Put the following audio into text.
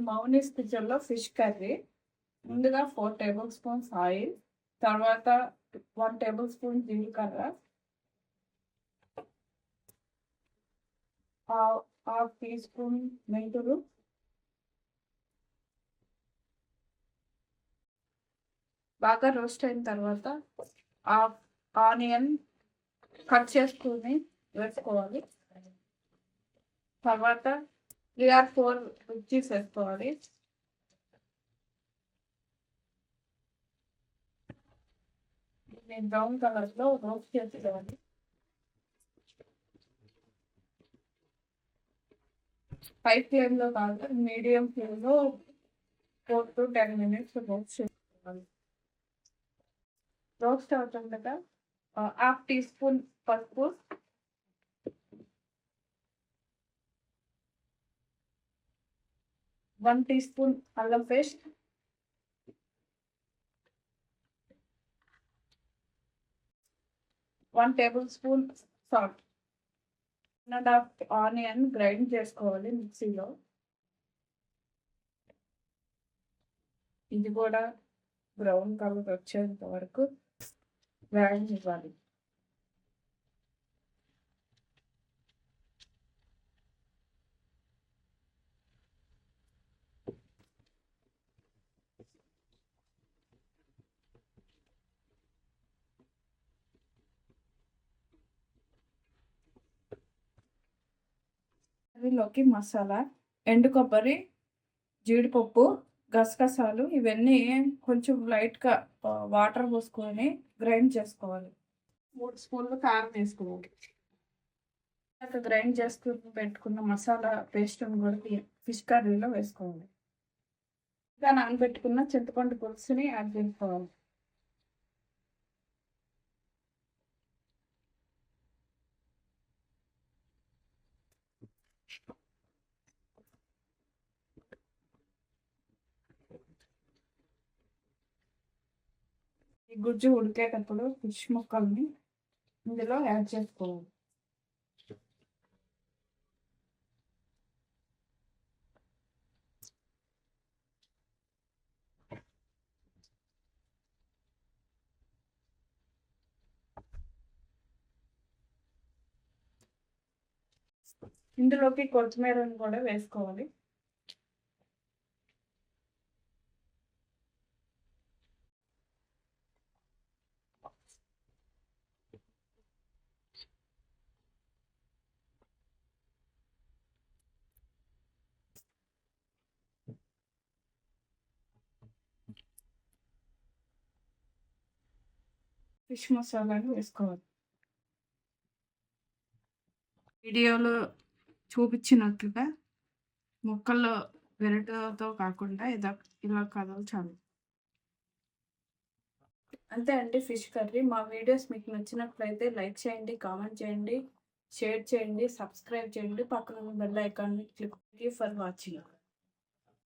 మౌనీస్ కిచెన్లో fish curry. ముందుగా 4 table spoons oil, తర్వాత 1 టేబుల్ స్పూన్ జీలకర్ర, హాఫ్ టీ స్పూన్ మెంతులు, బాగా రోస్ట్ అయిన తర్వాత హాఫ్ ఆనియన్ కట్ చేసుకుని వేసుకోవాలి. తర్వాత 3 or 4 మిర్చీస్ వేసుకోవాలి. బ్రౌన్ కలర్లో రోస్ట్ చేసుకోవాలి. హై ఫ్లేమ్లో కాదు, మీడియం ఫ్లేమ్లో 4 to 10 minutes రోస్ట్ చేసుకోవాలి. రోస్ట్ అవుతుండగా హాఫ్ టీ స్పూన్ పసుపు, 1 టీ స్పూన్ అల్లం paste, 1 tablespoon salt, 1.5 onion grind చేసుకోవాలి మిక్సీలో. ఇది కూడా బ్రౌన్ కలర్ వచ్చేంత వరకు గ్రైండ్ ఇవ్వాలి. కర్రీలోకి మసాలా, ఎండు కొబ్బరి, జీడిపప్పు, గసగసాలు ఇవన్నీ కొంచెం లైట్గా వాటర్ పోసుకొని గ్రైండ్ చేసుకోవాలి. 3 స్పూన్లు కారం వేసుకోవాలి. గ్రైండ్ చేసుకుని పెట్టుకున్న మసాలా పేస్ట్ని కూడా ఫిష్ కర్రీలో వేసుకోవాలి. ఇంకా నానబెట్టుకున్న చింతపండు పులుసుని యాడ్ చేసుకోవాలి. ఈ గుజ్జు ఉడికేటప్పుడు ఫిష్ ముక్కల్ని ఇందులో యాడ్ చేసుకోవాలి. ఇందులోకి కొత్తిమీరను కూడా వేసుకోవాలి. ఫిష్ మసాలాను వేసుకోవాలి. వీడియోలో చూపించినట్లుగా ముక్కల్లో వెరటతో కాకుండా ఇలా కదల్చాలి. అంతే అండి ఫిష్ కర్రీ. మా వీడియోస్ మీకు నచ్చినట్లయితే లైక్ చేయండి, కామెంట్ చేయండి, షేర్ చేయండి, సబ్స్క్రైబ్ చేయండి, పక్కన బెల్ ఐకాన్ని క్లిక్. For watching.